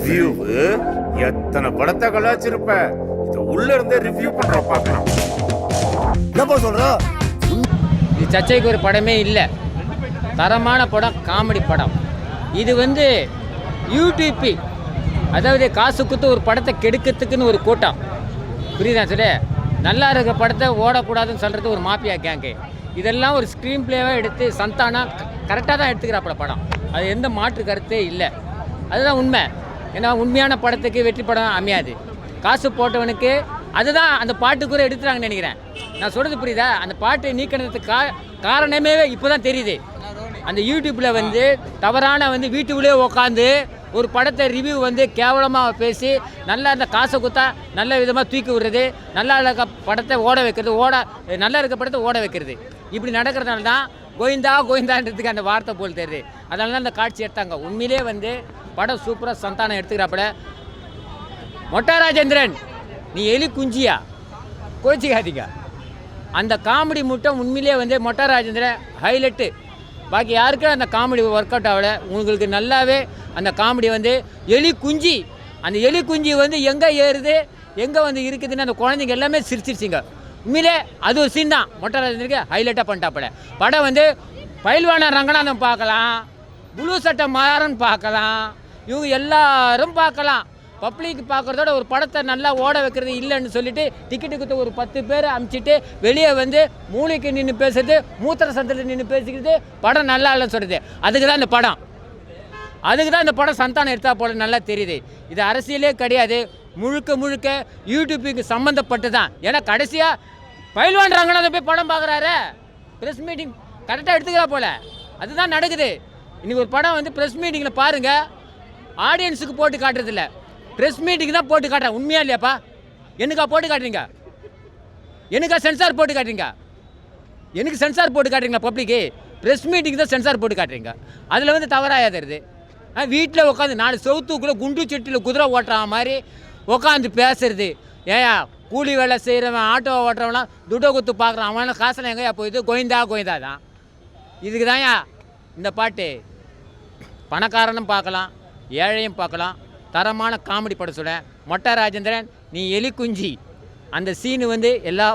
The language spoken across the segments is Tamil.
ரிவ்யூ எத்தனை படத்தை கலாச்சிருப்ப இத உள்ள இருந்தே ரிவ்யூ பண்ற பார்க்கலாம். என்னப்பா சொல்ற? இது சர்ச்சைக்கு ஒரு படமே இல்லை. தரமான படம், காமெடி படம். இது யூடியூபி, அதாவது காசு கொடுத்து ஒரு படத்தை கெடுக்கிறதுக்குன்னு ஒரு கூட்டம். புரியுதா சார்? நல்லா இருக்க படத்தை ஓடக்கூடாதுன்னு சொல்கிறது ஒரு மாஃபியா கேங்கு. இதெல்லாம் ஒரு ஸ்க்ரீன் பிளேவாக எடுத்து சந்தானா கரெக்டாக தான் எடுத்துக்கிறாப்பட படம். அது எந்த மாற்று கருத்தே இல்லை. அதுதான் உண்மை. ஏன்னா உண்மையான படத்துக்கு வெற்றி படம் அமையாது. காசு போட்டவனுக்கு அதுதான் அந்த பாட்டு கூட எடுத்துறாங்கன்னு நினைக்கிறேன். நான் சொல்கிறது புரியுதா? அந்த பாட்டை நீக்கினதுக்கு காரணமே இப்போ தான் தெரியுது. அந்த யூடியூப்பில் தவறான வீட்டுக்குள்ளே உட்காந்து ஒரு படத்தை ரிவ்யூ கேவலமாக பேசி நல்லா இருந்த காசை கொடுத்தா நல்ல விதமாக தூக்கி விடுறது, நல்லா இருக்க படத்தை ஓட வைக்கிறது, நல்லா இருக்க படத்தை ஓட வைக்கிறது. இப்படி நடக்கிறதுனால தான் கோவிந்தான்றதுக்கு அந்த வார்த்தை போல் தெரியுது. அதனால தான் அந்த காட்சி எடுத்தாங்க. உண்மையிலே படம் சூப்பராக சந்தானம் எடுத்துக்கிறாப்புல. மொட்டை ராஜேந்திரன், நீ எலி குஞ்சியா கோச்சிக்காதீங்க. அந்த காமெடி முட்டம் உண்மையிலே மொட்டை ராஜேந்திரன் ஹைலைட்டு. பாக்கி யாருக்கும் அந்த காமெடி ஒர்க் அவுட் ஆகலை. உங்களுக்கு நல்லாவே அந்த காமெடி எலி குஞ்சு, அந்த எலி குஞ்சு எங்கே ஏறுது, எங்கே இருக்குதுன்னு அந்த குழந்தைங்க எல்லாமே சிரிச்சிருச்சிங்க. உண்மையிலே அது ஒரு சீன் தான் மொட்டை ராஜேந்திரனுக்கு ஹைலைட்டாக பண்ணிட்டாப்பட. படம் பயில்வான ரங்கநாதன் பார்க்கலாம், புளூ சட்டை மாறன் பார்க்கலாம், இவங்க எல்லாரும் பார்க்கலாம். பப்ளிக் பார்க்குறதோட ஒரு படத்தை நல்லா ஓட வைக்கிறது இல்லைன்னு சொல்லிட்டு டிக்கெட்டு கொடுத்து ஒரு 10 பேர் அனுப்பிச்சிட்டு வெளியே மூளைக்கு நின்று பேசுறது, மூத்திர சந்தில் நின்று பேசிக்கிறது, படம் நல்லா இல்லைன்னு சொல்கிறது. அதுக்கு தான் இந்த படம், சந்தானம் எடுத்தா போல நல்லா தெரியுது. இது அரசியலே கிடையாது, முழுக்க யூடியூப்புக்கு சம்மந்தப்பட்டு தான். ஏன்னா கடைசியாக பயில்வான் ரங்கநாதன் போய் படம் பார்க்குறாரு, ப்ரெஸ் மீட்டிங் கரெக்டாக எடுத்துக்கிறா போல. அதுதான் நடக்குது. இன்றைக்கி ஒரு படம் ப்ரெஸ் மீட்டிங்கில் பாருங்கள், ஆடியன்ஸுக்கு போட்டு காட்டுறதில்ல, ப்ரெஸ் மீட்டிங் தான் போட்டு காட்டுறேன். உண்மையா இல்லையாப்பா? எனக்கா போட்டு காட்டுறீங்க? எனக்கா சென்சார் போட்டு காட்டுறீங்க? எனக்கு சென்சார் போட்டு காட்டுறீங்களா? பப்ளிக்கு ப்ரெஸ் மீட்டிங் தான் சென்சார் போட்டு காட்டுறீங்க. அதில் தவறாயாதருது. வீட்டில் உட்காந்து 4 செவத்துக்குள்ளே குண்டு செட்டியில் குதிரை ஓட்டுற மாதிரி உட்காந்து பேசுறது. ஏயா கூலி வேலை செய்கிறவன், ஆட்டோ ஓட்டுறவனா துட்டை குத்து பார்க்குறான், அவனால காசில் எங்கேயா போயிது? கோவிந்தா தான். இதுக்கு தான்யா இந்த பாட்டு. பணக்காரனும் பார்க்கலாம், ஏழையும் பார்க்கலாம். தரமான காமெடி படம் சொல்கிறேன். மொட்டை ராஜேந்திரன், நீ எலி குஞ்சி. அந்த சீனு எல்லா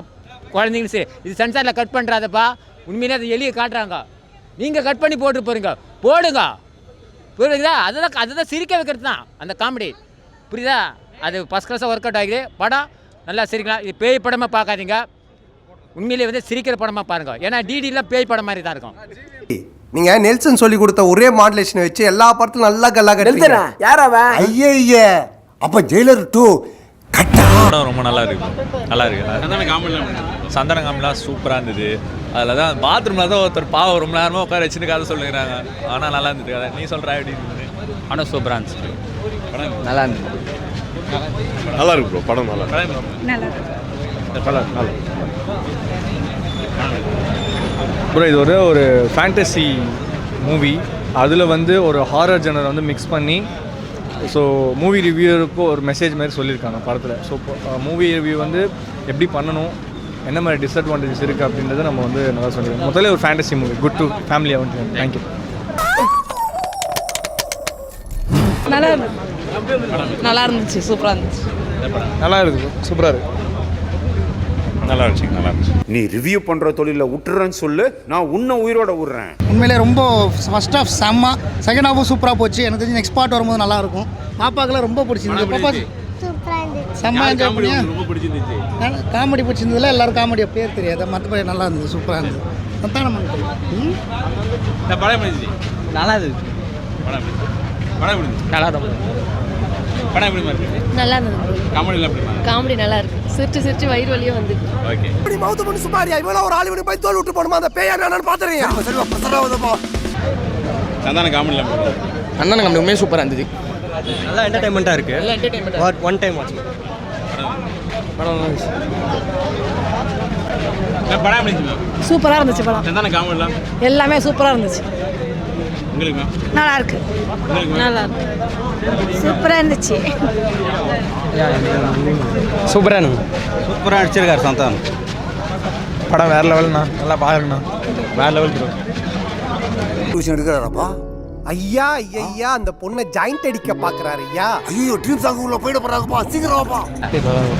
குழந்தைங்களும் சரி, இது சென்சாரில் கட் பண்ணுறாதப்பா. உண்மையிலே அது எலியை காட்டுறாங்க, நீங்கள் கட் பண்ணி போடுங்க, புரியுதுங்களா? அதுதான் சிரிக்க வைக்கிறது தான் அந்த காமெடி. புரியுதா? அது ஃபஸ்ட் கிளாஸாக ஒர்க் அவுட் ஆகிது. படம் நல்லா சிரிக்கலாம். இது பேய் படமாக பார்க்காதீங்க, உண்மையிலே சிரிக்கிற படமாக பாருங்கள். ஏன்னா டிடிலாம் பேய் படம் மாதிரி தான் இருக்கும். நீங்க நெல்சன் சொல்லி கொடுத்த ஒரே மாடுலேஷன் வச்சு எல்லா படத்தும் நல்லா கல்லா கட்டுறீங்க. யார் அவன்? ஐயே, அப்ப ஜெயிலர் 2 கட்டா ரொம்ப நல்லா இருக்கு. சந்தான காமெடிலாம் சூப்பராக இருந்தது. அதில் தான் பாத்ரூமில் தான் ஒருத்தர் பாவம் ரொம்ப நேரமாக உட்கார வச்சுன்னு கதை சொல்லுங்கிறாங்க. ஆனால் நல்லா இருந்தது கதை. நீ சொல்கிற எப்படி இருந்தது? ஆனால் சூப்பராக இருந்துச்சு. நல்லா இருந்தது. நல்லா இருக்கு ப்ரோ, படம் நல்லா ப்ரோ. இது ஒரு ஃபேண்டசி மூவி. அதில் ஒரு ஹாரர் ஜெனர் மிக்ஸ் பண்ணி, ஸோ மூவி ரிவ்யூருக்கு ஒரு மெசேஜ் மாதிரி சொல்லியிருக்காங்க படத்தில். ஸோ மூவி ரிவ்யூ எப்படி பண்ணணும், என்ன மாதிரி டிஸ்அட்வான்டேஜஸ் இருக்குது அப்படின்றத நம்ம நல்லா சொல்லியிருக்கோம். முதல்ல ஒரு ஃபேண்டசி மூவி, குட் டு ஃபேமிலியாக தேங்க்யூ. நல்லா இருந்துச்சு, சூப்பராக இருந்துச்சு. நல்லா இருக்குது, சூப்பராக இருக்குது. நல்லா இருந்துச்சு. நீ ரிவ்யூ பண்ணுற தொழிலில் விட்டுறேன்னு சொல்லு, நான் உன்னை உயிரோட விடுறேன். உண்மையிலே ரொம்ப ஃபர்ஸ்ட் ஹாஃப் செம்ம, செகண்ட் ஹாஃபும் சூப்பராக போச்சு. எனக்கு தெரிஞ்சு நெக்ஸ்ட் பார்ட் வரும்போது நல்லாயிருக்கும். பாப்பாக்கெல்லாம் ரொம்ப பிடிச்சிருந்தது. பாப்பா செம்ம என்ஜாய் பண்ணியா? காமெடி பிடிச்சிருந்ததில்ல, எல்லோரும் காமெடியாக பேர் தெரியாது, மற்றபடி நல்லா இருந்தது, சூப்பராக இருந்தது. சந்தானம் நல்லா இருந்தது. நல்லா இருந்தது. காமெடி நல்லா இருக்கு. சிரிச்சு வயிறு வலியே வந்து. ஓகே. இப்படி மவுத் பண்ணி சுமாரியா இவ்வளோ ஒரு ஆளு போய் தோல் விட்டு போடுமா? அந்த பேயா என்னன்னு பார்த்துறீங்க. சந்தான காமெடிலாம் அண்ணன் காமெடி உண்மையாக சூப்பராக இருந்தது. நல்லா என்டர்டைன்மெண்ட்டாக இருக்குது. ஒன் டைம் வாட்ச் சூப்பராக இருந்துச்சு படம். சந்தான காமெடிலாம் எல்லாமே சூப்பராக இருந்துச்சு. உங்களுக்கு நல்லா இருக்கு. நல்லா இருக்கு. சூப்பராக இருந்துச்சு. சூப்பராக அடிச்சிருக்காரு சந்தானம். படம் வேறு லெவல்ண்ணா, நல்லா பாருங்கண்ணா, வேறு லெவல் ப்ரோ. டியூஷன் எடுக்கிறாராப்பா? ஐயா ஐயா அந்த பொண்ணை ஜாயிண்ட் அடிக்க பாக்குறாரு ஐயா. ஐயோ ட்ரீம் சாங் உள்ள போயிட போறாங்கப்பா, சீக்கிரம் வாப்பா.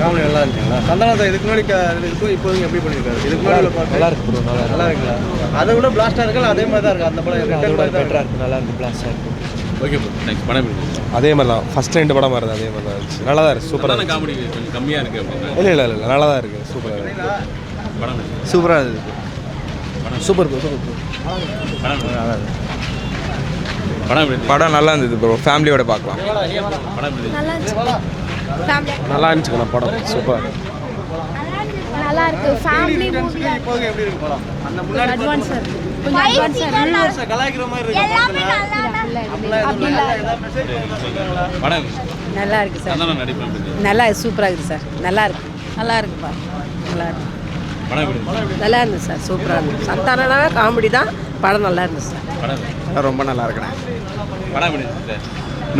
காமெடி நல்லா இருக்குங்களா? சந்தானத்தை இதுக்கு முன்னாடி இருக்கும் இப்போ எப்படி பண்ணியிருக்காரு? இதுக்கு முன்னாடி நல்லா இருக்கு ப்ரோ. நல்லா இருக்குங்களா? அதை விட பிளாஸ்டாக இருக்குல்ல, அதே மாதிரி தான் இருக்குது அந்த படம். பெட்டராக இருக்குது, நல்லா இருக்குது, பிளாஸ்டாக இருக்குது. Okay bro, thanks. படம் அதே மாதிரி தான் ஃபஸ்ட் 2 படம் மாதிரி தான், அதே மாதிரி தான் இருந்துச்சு. நல்லா தான் இருக்குது, சூப்பராக. காமெடி கொஞ்சம் கம்மியாக இருக்குது அப்படின்னா இல்லை நல்லா தான் இருக்குது, சூப்பராக இருக்குது. படம் சூப்பராக இருக்குது. Super bro, super bro. படம் நல்லா இருந்தது ப்ரோ, ஃபேமிலியோட பார்க்கலாம். நல்லா இருந்துச்சு நல்லா இருந்துச்சுக்கண்ணா படம், சூப்பர். நல்லா இருக்கு ஃபேமிலி மூவி. எப்படி இருக்கு படம்? அந்த கொஞ்சம் அட்வான்ஸா கலாய்க்கிற மாதிரி இருக்கு. படம் நல்லா இருக்கு சார். சந்தானம் நடிப்பேன். நல்லா சூப்பரா இருக்கு சார். நல்லா இருக்கு பாரு. நல்லா இருக்கு. நல்லா இருந்துச்சு சார். சூப்பரா இருந்துச்சு. சந்தானனாவே காமெடி தான். படம் நல்லா இருந்துச்சு சார். ரொம்ப நல்லா இருக்குண்ணே. படம்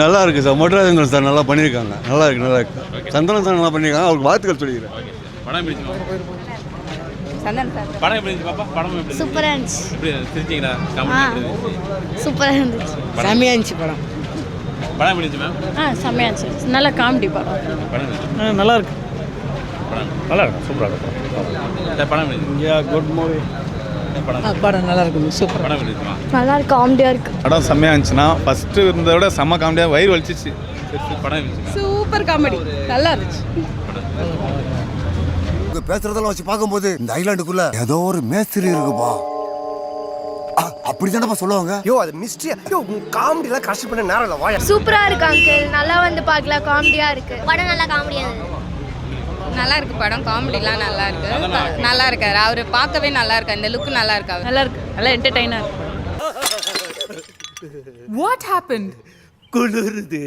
நல்லா இருக்கு சார். மொட்டராஜன் சார் நல்லா பண்ணியிருக்காங்க. நல்லா இருக்கு. சந்தனம் சார் நல்லா பண்ணியிருக்காங்க. அவருக்கு வாழ்த்துக்கள் சொல்லிக்கிறேன். படம் சந்தானம் சார். படம் எப்படி இருந்துச்சு பாப்பா? படம் எப்படி இருந்துச்சு? சூப்பரா இருந்துச்சு. எப்படி சிரிச்சீங்களா? காமெடி எப்படி இருந்துச்சு? சூப்பரா இருந்துச்சு. செமையா இருந்துச்சு படம். படம் எப்படி இருந்துச்சு மேம்? செமையா இருந்துச்சு. நல்ல காமெடி படம். படம் நல்லா இருக்கு. நல்லா இருக்கும், சூப்பராக இருக்கும். படம் எப்படி இருந்துச்சு? Good movie. படம் நல்லா இருக்கு. சூப்பர். படம் எப்படி இருக்குமா? நல்லா இருக்கு. காமெடியா இருக்கு. படம் செம்மையாக இருந்துச்சுன்னா ஃபஸ்ட்டு இருந்ததை விட செம்ம காமெடியாக வயிறு வலிச்சிச்சு. படம் இருந்துச்சு. Super comedy. நல்லா இருந்துச்சு. பேசுறதெல்லாம் வச்சு பார்க்கும்போது இந்த ஐலாண்டுக்குள்ள ஏதோ ஒரு மேஸ்திரி இருக்குப்பா. அப்படிதானப்பா சொல்லுவாங்க. யோ அது மிஸ்ட்ரி. யோ காமெடி எல்லாம் கஷ்டம் பண்ண நேரம் இல்லை வாயா. சூப்பரா இருக்கு அங்கிள். நல்லா வந்து பார்க்கலாம். காமெடியா இருக்கு. படம் நல்லா காமெடியா இருக்கு. நல்லா இருக்கு படம். காமெடிலாம் நல்லா இருக்கு. நல்லா இருக்காரு அவர், பார்க்கவே நல்லா இருக்கு. அந்த லுக் நல்லா இருக்கு. நல்லா இருக்கு. நல்லா என்டர்டெய்னர். What happened? குளிருது.